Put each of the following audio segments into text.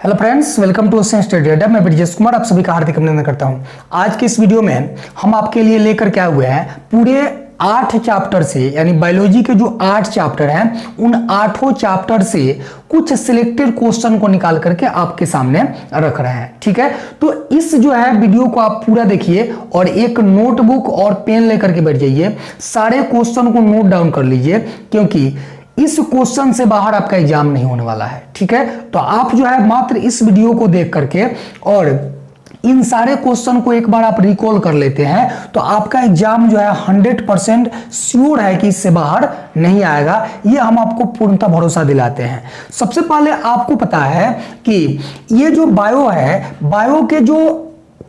Hello friends, welcome to study Adda. मैं ब्रिजेश कुमार आप सभी का हार्दिक अभिनंदन करता हूं। आज के इस वीडियो में हम आपके लिए लेकर के आए हुए हैं पूरे 8 चैप्टर से, यानी बायोलॉजी के जो 8 चैप्टर हैं उन 8 चैप्टर से कुछ सिलेक्टेड क्वेश्चन को निकाल करके आपके सामने रख रहे हैं। ठीक है, तो इस जो है वीडियो को आप पूरा देखिए और एक नोटबुक और पेन लेकर के बैठ जाइए, सारे क्वेश्चन को नोट डाउन कर लीजिए, क्योंकि इस क्वेश्चन से बाहर आपका एग्जाम नहीं होने वाला है। ठीक है, तो आप जो है मात्र इस वीडियो को देख करके और इन सारे क्वेश्चन को एक बार आप रिकॉल कर लेते हैं तो आपका एग्जाम जो है 100% श्योर है कि इससे बाहर नहीं आएगा। ये हम आपको पूर्णतः भरोसा दिलाते हैं। सबसे पहले आपको पता है कि ये जो बायो है, बायो के जो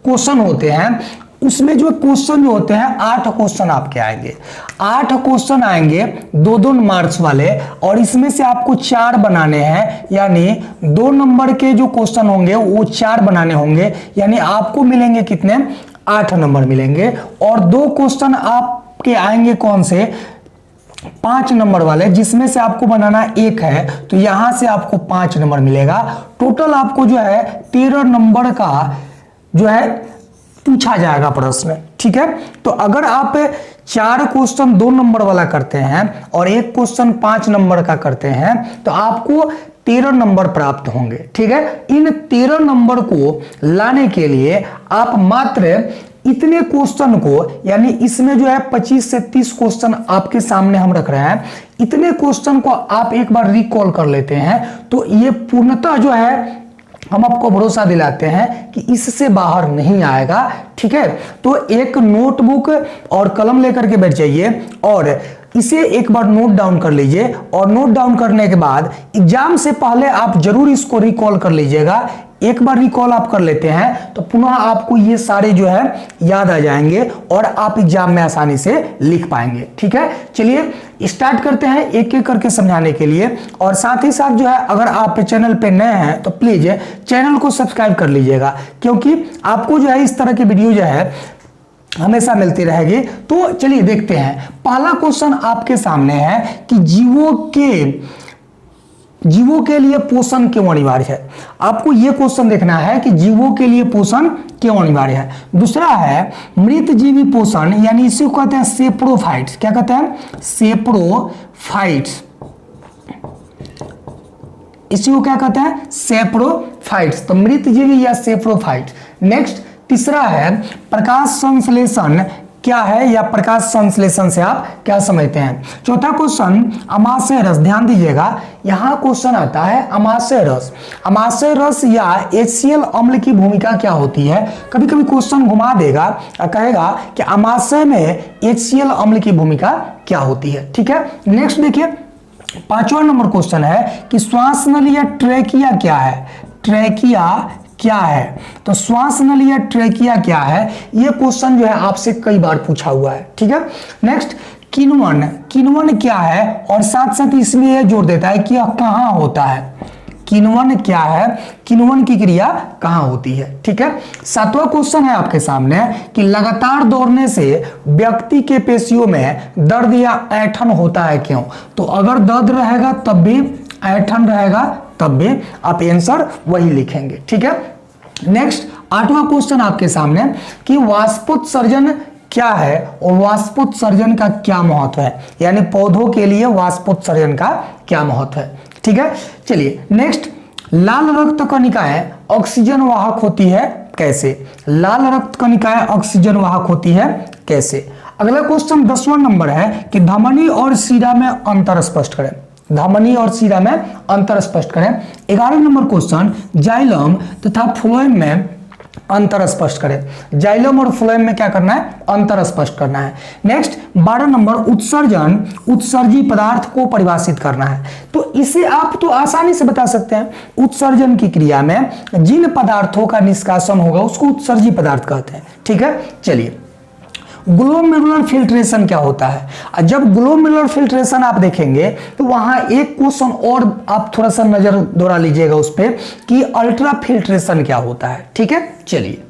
क्वेश्चन होते हैं उसमें जो क्वेश्चन जो होते हैं 8 क्वेश्चन आपके आएंगे। 8 क्वेश्चन आएंगे 2-2 मार्क्स वाले, और इसमें से आपको 4 बनाने हैं, यानी 2 नंबर के जो क्वेश्चन होंगे वो 4 बनाने होंगे, यानी आपको मिलेंगे कितने, 8 नंबर मिलेंगे। और 2 क्वेश्चन आपके आएंगे कौन से, 5 नंबर वाले, जिसमें से आपको बनाना 1 है, तो यहां से आपको 5 नंबर मिलेगा। टोटल आपको जो है 13 नंबर का जो है पूछा जाएगा प्रश्न। ठीक है, तो अगर आप 4 क्वेश्चन 2 नंबर वाला करते हैं और 1 क्वेश्चन 5 नंबर का करते हैं तो आपको 13 नंबर प्राप्त होंगे। ठीक है, इन 13 नंबर को लाने के लिए आप मात्र इतने क्वेश्चन को, यानी इसमें जो है 25 से 30 क्वेश्चन आपके सामने हम रख रहे हैं, इतने क्वेश्चन को आप एक बार रिकॉल कर लेते हैं तो ये पूर्णतः जो है हम आपको भरोसा दिलाते हैं कि इससे बाहर नहीं आएगा। ठीक है, तो एक नोटबुक और कलम लेकर के बैठ जाइए और इसे एक बार नोट डाउन कर लीजिए, और नोट डाउन करने के बाद एग्जाम से पहले आप जरूर इसको रिकॉल कर लीजिएगा। एक बार रिकॉल आप कर लेते हैं तो पुनः आपको ये सारे जो है याद आ जाएंगे और आप एग्जाम में आसानी से लिख पाएंगे। ठीक है, चलिए स्टार्ट करते हैं एक एक करके समझाने के लिए। और साथ ही साथ जो है अगर आप चैनल पे नए हैं तो प्लीज चैनल को सब्सक्राइब कर लीजिएगा, क्योंकि आपको जो है इस तरह की वीडियो जो है हमेशा मिलती रहेगी। तो चलिए देखते हैं। पहला क्वेश्चन आपके सामने है कि जीवों के लिए पोषण क्यों अनिवार्य है। आपको यह क्वेश्चन देखना है कि जीवों के लिए पोषण क्यों अनिवार्य है। दूसरा है मृत जीवी पोषण, यानी इसी को कहते हैं सेप्रोफाइट्स। क्या कहते हैं, सेप्रोफाइट्स। इसी को क्या कहते हैं, सेप्रोफाइट्स। तो मृत जीवी या सेप्रोफाइट्स। नेक्स्ट तीसरा है प्रकाश संश्लेषण क्या है, या प्रकाश संश्लेषण से आप क्या समझते हैं। चौथा क्वेश्चन अमाशय रस। ध्यान दीजिएगा, यहां क्वेश्चन आता है अमाशय रस। अमाशय रस या HCl अम्ल की भूमिका क्या होती है। कभी कभी क्वेश्चन घुमा देगा और कहेगा कि अमाशय में HCl अम्ल की भूमिका क्या होती है। ठीक है, नेक्स्ट देखिए 5वां नंबर क्वेश्चन है कि श्वास नली या ट्रेकिया क्या है। ट्रेकिया क्या है, तो श्वास नली या ट्रेकिया क्या है, यह क्वेश्चन जो है आपसे कई बार पूछा हुआ है। ठीक है, नेक्स्ट किण्वन। किण्वन क्या है, और साथ साथ इसमें यह जोड़ देता है कि यह कहां होता है। किण्वन क्या है, किण्वन की क्रिया कहां होती है। ठीक है, 7वां क्वेश्चन है आपके सामने कि लगातार दौड़ने से व्यक्ति के पेशियों में दर्द या ऐंठन होता है क्यों। तो अगर दर्द रहेगा तब भी, ऐंठन रहेगा तब भी, आप आंसर वही लिखेंगे। ठीक है, नेक्स्ट 8वां क्वेश्चन आपके सामने कि वाष्पोत्सर्जन क्या है और वाष्पोत्सर्जन का क्या महत्व है, यानी पौधों के लिए वाष्पोत्सर्जन का क्या महत्व है। ठीक है, चलिए नेक्स्ट लाल रक्त कणिकाएं ऑक्सीजन वाहक होती है कैसे। लाल रक्त कणिकाएं ऑक्सीजन वाहक होती है कैसे। अगला क्वेश्चन 10वां नंबर है कि धमनी और शिरा में अंतर स्पष्ट करें। धमनी और शिरा में अंतर स्पष्ट करें। 11 नंबर क्वेश्चन जाइलम तथा फ्लोएम में अंतर स्पष्ट करें। जाइलम और फ्लोएम में क्या करना है, अंतर स्पष्ट करना है। नेक्स्ट 12 नंबर उत्सर्जन, उत्सर्जी पदार्थ को परिभाषित करना है। तो इसे आप तो आसानी से बता सकते हैं, उत्सर्जन की क्रिया में जिन पदार्थों का निष्कासन होगा उसको उत्सर्जी पदार्थ कहते हैं। ठीक है, चलिए ग्लोमेरुलर फिल्ट्रेशन क्या होता है। जब ग्लोमेरुलर फिल्ट्रेशन आप देखेंगे तो वहां एक क्वेश्चन और आप थोड़ा सा नजर दौड़ा लीजिएगा उस पर कि अल्ट्रा फिल्ट्रेशन क्या होता है। ठीक है, चलिए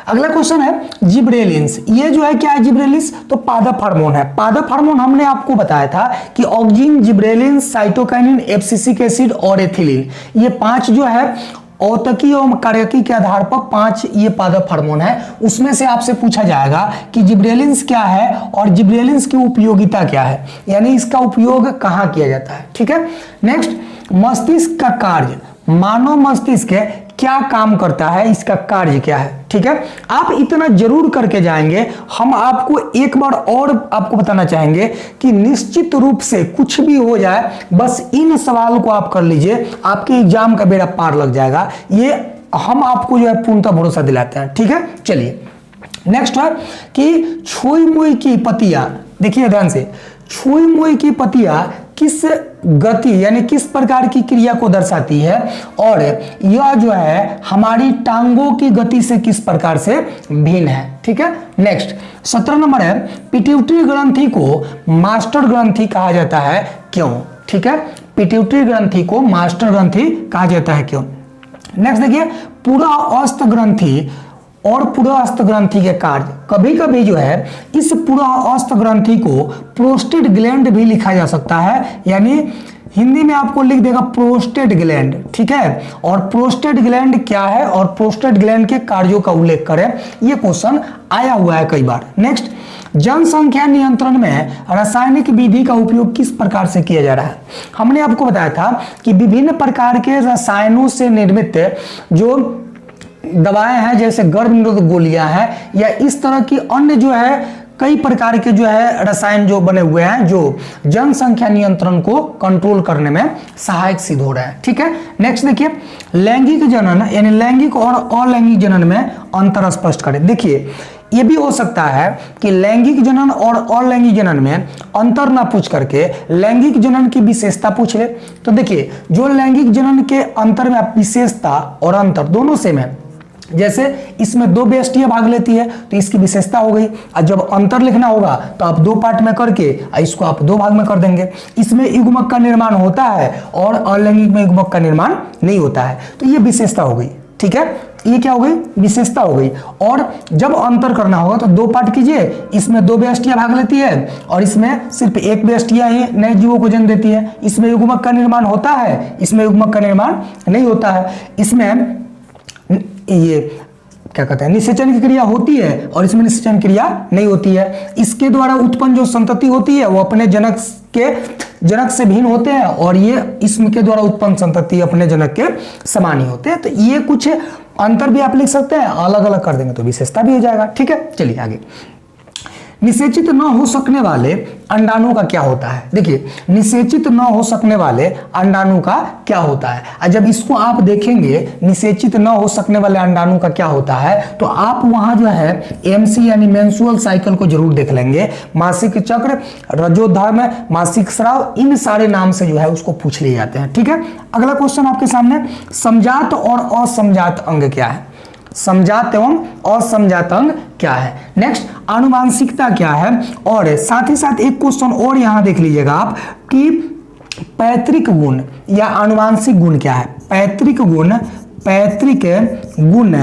अगला क्वेश्चन है जिब्रेलिन्स। ये जो है क्या है जिब्रेलिन्स, तो पादप हार्मोन है। पादप हार्मोन हमने आपको बताया था कि auxin, gibberellins, cytokinin, abscisic acid और एथिलीन, ये 5 जो है औतकी और कार्यकी के आधार पर 5 ये पादप हार्मोन है। उसमें से आपसे पूछा जाएगा कि जिब्रेलिन्स क्या है और जिब्रेलिन्स की उपयोगिता क्या है, यानी इसका उपयोग कहाँ किया जाता है। ठीक है, नेक्स्ट, मस्तिष्क का कार्य, मानव मस्तिष्क क्या काम करता है, इसका कार्य क्या है। ठीक है, आप इतना जरूर करके जाएंगे। हम आपको एक बार और आपको बताना चाहेंगे कि निश्चित रूप से कुछ भी हो जाए, बस इन सवाल को आप कर लीजिए, आपके एग्जाम का बेड़ा पार लग जाएगा। ये हम आपको जो है पूर्णतः भरोसा दिलाते हैं। ठीक है, चलिए नेक्स्ट है कि छुई मुई की पत्तियां, देखिए ध्यान से, छुई मुई की पत्तियां किस गति यानी किस प्रकार की क्रिया को दर्शाती है, और यह जो है हमारी टांगों की गति से किस प्रकार से भिन्न है। ठीक है, नेक्स्ट 17 नंबर है, पिट्यूटरी ग्रंथि को मास्टर ग्रंथि कहा जाता है, क्यों। ठीक है, पिट्यूटरी ग्रंथि को मास्टर ग्रंथि कहा जाता है, क्यों। नेक्स्ट देखिए, पुरस्थ ग्रंथि और पुरस्थ ग्रंथि के कार्य, कभी कभी जो है इस पुरस्थ ग्रंथि को प्रोस्टेट ग्लैंड भी लिखा जा सकता है, यानी हिंदी में आपको लिख देगा प्रोस्टेट ग्लैंड। ठीक है, और प्रोस्टेट ग्लैंड क्या है और प्रोस्टेट ग्लैंड के कार्यों का उल्लेख करें, यह क्वेश्चन आया हुआ है कई बार। नेक्स्ट, जनसंख्या नियंत्रण में रासायनिक विधि का उपयोग किस प्रकार से किया जा रहा है। हमने आपको बताया था कि विभिन्न प्रकार के रसायनों से निर्मित जो दवाएं हैं, जैसे गर्भ निरोधक गोलियां हैं, या इस तरह की अन्य जो है कई प्रकार के जो है रसायन जो बने हुए हैं, जो जनसंख्या नियंत्रण को कंट्रोल करने में सहायक सिद्ध हो रहा है। ठीक है, नेक्स्ट देखिए, लैंगिक जनन यानी लैंगिक और अलैंगिक जनन में अंतर स्पष्ट करें। देखिए, ये भी हो सकता है कि लैंगिक जनन और अलैंगिक जनन में अंतर ना पूछ करके लैंगिक जनन की विशेषता पूछ ले। तो देखिए, जो लैंगिक जनन के अंतर में विशेषता और अंतर दोनों सेम है, जैसे इसमें 2 बेस्टियां भाग लेती है तो इसकी विशेषता हो गई, और जब अंतर लिखना होगा तो आप 2 पार्ट में करके इसको आप 2 भाग में कर देंगे। इसमें युग्मक का निर्माण होता है और अलैंगिक में युग्मक का निर्माण नहीं होता है, तो ये विशेषता हो गई। ठीक है, ये क्या हो गई, विशेषता हो गई। और जब अंतर करना होगा तो 2 पार्ट कीजिए, इसमें 2 बेस्टियां भाग लेती है और इसमें सिर्फ 1 बेस्टिया ही नए जीवों को जन्म देती है। इसमें युग्मक का निर्माण होता है, इसमें युग्मक का निर्माण नहीं होता है। इसमें ये क्या कहते हैं, निषेचन की क्रिया होती है और इसमें निषेचन क्रिया नहीं होती है। इसके द्वारा उत्पन्न जो संतति होती है वो अपने जनक से भिन्न होते हैं, और ये इसके द्वारा उत्पन्न संतति अपने जनक के समान ही होते हैं। तो ये कुछ अंतर भी आप लिख सकते हैं, अलग अलग कर देंगे तो विशेषता भी हो जाएगा। ठीक है, चलिए आगे। निषेचित न हो सकने वाले अंडाणु का क्या होता है। देखिए, निषेचित न हो सकने वाले अंडाणु का क्या होता है, और जब इसको आप देखेंगे निषेचित न हो सकने वाले अंडाणु का क्या होता है, तो आप वहां जो है एमसी यानी मेंस्ट्रुअल साइकिल को जरूर देख लेंगे। मासिक चक्र, रजोधर्म, मासिक स्राव, इन सारे नाम से जो है उसको पूछ लिए जाते हैं। ठीक है, अगला क्वेश्चन आपके सामने, समजात और असमजात अंग क्या है। समजात एवं असमजात अंग क्या है। नेक्स्ट, आनुवांशिकता क्या है, और साथ ही साथ एक क्वेश्चन और यहां देख लीजिएगा आप कि पैतृक गुण या आनुवांशिक गुण क्या है। पैतृक गुण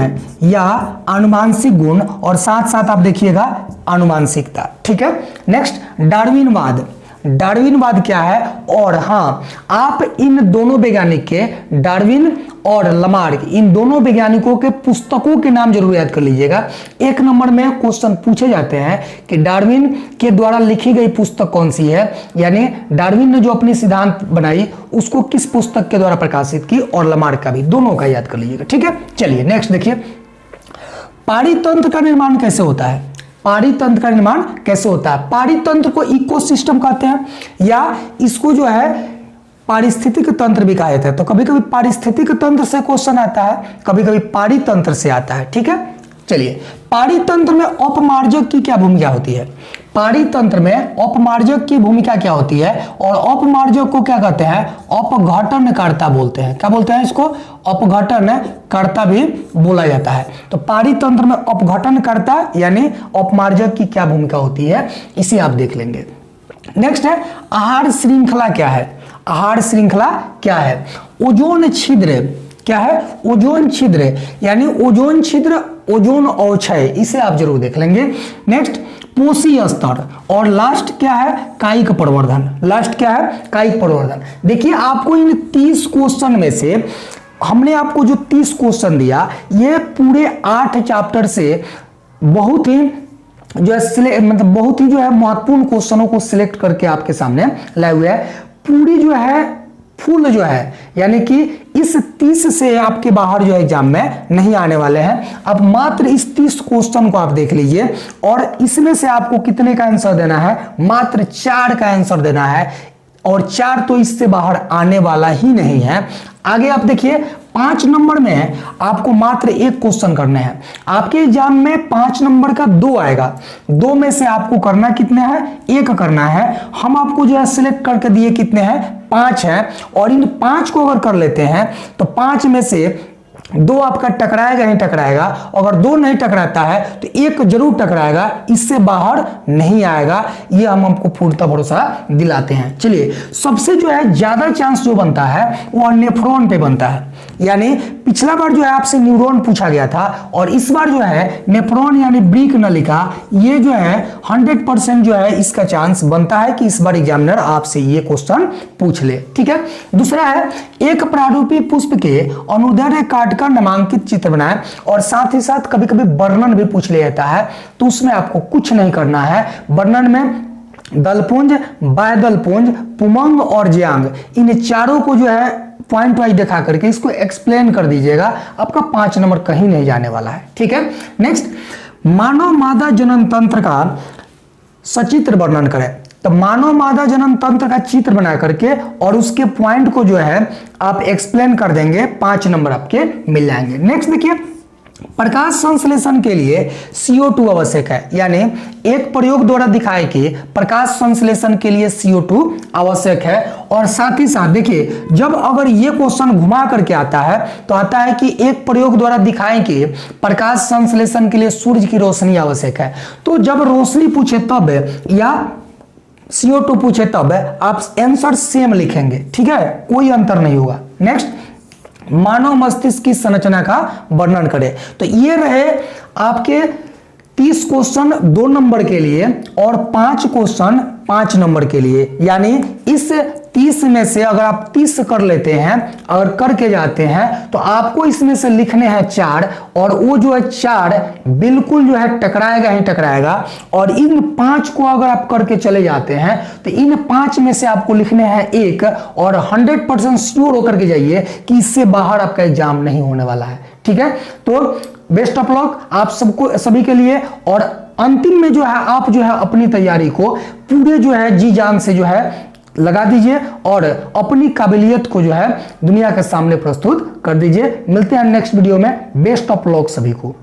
या आनुवांशिक गुण, और साथ साथ आप देखिएगा आनुवांशिकता। ठीक है, नेक्स्ट, डार्विनवाद। डार्विनवाद क्या है, और हाँ, आप इन दोनों वैज्ञानिक के, डार्विन और लमार्क, इन दोनों वैज्ञानिकों के पुस्तकों के नाम जरूर याद कर लीजिएगा। 1 नंबर में क्वेश्चन पूछे जाते हैं कि डार्विन के द्वारा लिखी गई पुस्तक कौन सी है, यानी डार्विन ने जो अपनी सिद्धांत बनाई उसको किस पुस्तक के द्वारा प्रकाशित की, और लमार्क का भी, दोनों का याद कर लीजिएगा। ठीक है, चलिए नेक्स्ट देखिए, पारितंत्र का निर्माण कैसे होता है। पारितंत्र का निर्माण कैसे होता है। पारितंत्र को इकोसिस्टम कहते हैं, या इसको जो है पारिस्थितिक तंत्र भी कहा जाता है। तो कभी कभी पारिस्थितिक तंत्र से क्वेश्चन आता है, कभी कभी पारितंत्र से आता है। ठीक है, चलिए, पारितंत्र में अपमार्जक की क्या भूमिका होती है। पारितंत्र में अपमार्जक की भूमिका क्या होती है, और अपमार्जक को क्या कहते हैं, अपघटनकर्ता बोलते हैं। क्या बोलते हैं इसको, अपघटनकर्ता भी बोला जाता है। तो पारितंत्र में अपघटनकर्ता यानी अपमार्जक की क्या भूमिका होती है, इसे आप देख लेंगे। नेक्स्ट है, आहार श्रृंखला क्या है। आहार श्रृंखला क्या है। ओजोन छिद्र क्या है, ओजोन छिद्र यानी ओजोन छिद्र ओजोन अवक्षय, इसे आप जरूर देख लेंगे। नेक्स्ट पोषी स्तर, और लास्ट क्या है, कायिक प्रवर्धन। लास्ट क्या है, कायिक प्रवर्धन। देखिए आपको इन 30 क्वेश्चन में से हमने आपको जो 30 क्वेश्चन दिया, ये पूरे 8 चैप्टर से बहुत ही जो है मतलब बहुत ही जो है महत्वपूर्ण क्वेश्चनों को सिलेक्ट करके आपके सामने लाए हुए है। पूरी जो है फुल जो है, यानी कि इस 30 से आपके बाहर जो एग्जाम में नहीं आने वाले हैं। अब मात्र इस 30 क्वेश्चन को आप देख लीजिए, और इसमें से आपको कितने का आंसर देना है, मात्र 4 का आंसर देना है, और 4 तो इससे बाहर आने वाला ही नहीं है। आगे आप देखिए 5 नंबर में आपको मात्र 1 क्वेश्चन करने हैं। आपके एग्जाम में 5 नंबर का 2 आएगा, 2 में से आपको करना कितने हैं, 1 करना है। हम आपको जो है सिलेक्ट करके दिए कितने हैं, 5 हैं, और इन 5 को अगर कर लेते हैं तो 5 में से 2 आपका टकराएगा ही टकराएगा, अगर 2 नहीं टकराता है तो 1 जरूर टकराएगा, इससे बाहर नहीं आएगा। ये हम आपको पूर्णतः भरोसा दिलाते हैं। चलिए, सबसे जो है ज्यादा चांस जो बनता है वो नेफ्रॉन पे बनता है, यानी पिछला बार जो है आपसे न्यूरॉन पूछा गया था, और इस बार जो है नेफ्रॉन यानी ब्रीक नलिका, ये जो है 100% जो है इसका चांस बनता है कि इस बार एग्जामिनर आपसे ये क्वेश्चन पूछ ले। ठीक है, दूसरा है एक प्रारूपी पुष्प के अनुदैर्ध्य काट कर नामांकित चित्र बनाए, और साथ ही साथ कभी कभी वर्णन भी पूछ लिया जाता है, तो उसमें आपको कुछ नहीं करना है। वर्णन में दलपुंज, बायदलपुंज, पुमंग और ज्यांग, इन चारों को जो है पॉइंट वाइज दिखा करके इसको एक्सप्लेन कर दीजिएगा, आपका 5 नंबर कहीं नहीं जाने वाला है। ठीक है, नेक्स्ट मानव मादा जनन तंत्र का सचित्र वर्णन करें। तो मानव मादा जनन तंत्र का चित्र बना करके और उसके पॉइंट को जो है आप एक्सप्लेन कर देंगे, 5 नंबर आपके मिल जाएंगे। नेक्स्ट देखिए, प्रकाश संश्लेषण के लिए CO2 आवश्यक है, यानी एक प्रयोग द्वारा दिखाए कि प्रकाश संश्लेषण के लिए CO2 आवश्यक है। और साथ ही साथ देखिए, जब अगर ये क्वेश्चन घुमा करके आता है तो आता है कि एक प्रयोग द्वारा दिखाएं कि प्रकाश संश्लेषण के लिए सूर्य की रोशनी आवश्यक है। तो जब रोशनी पूछे तब या CO2 पूछे तब आप आंसर सेम लिखेंगे। ठीक है, कोई अंतर नहीं होगा। नेक्स्ट, मानव मस्तिष्क की संरचना का वर्णन करें। तो ये रहे आपके 30 क्वेश्चन 2 नंबर के लिए और 5 क्वेश्चन 5 नंबर के लिए, यानी इस 30 में से अगर आप 30 कर लेते हैं, अगर करके जाते हैं, तो आपको इसमें से लिखने हैं 4, और वो जो है 4 बिल्कुल जो है टकराएगा ही टकराएगा। और इन 5 को अगर आप करके चले जाते हैं तो इन 5 में से आपको लिखने हैं 1, और 100% श्योर होकर के जाइए कि इससे बाहर आपका एग्जाम नहीं होने वाला है। ठीक है, तो बेस्ट ऑफ लक आप सबको, सभी के लिए। और अंतिम में जो है आप जो है अपनी तैयारी को पूरे जो है जी जान से जो है लगा दीजिए, और अपनी काबिलियत को जो है दुनिया के सामने प्रस्तुत कर दीजिए। मिलते हैं नेक्स्ट वीडियो में। बेस्ट ऑफ लक सभी को।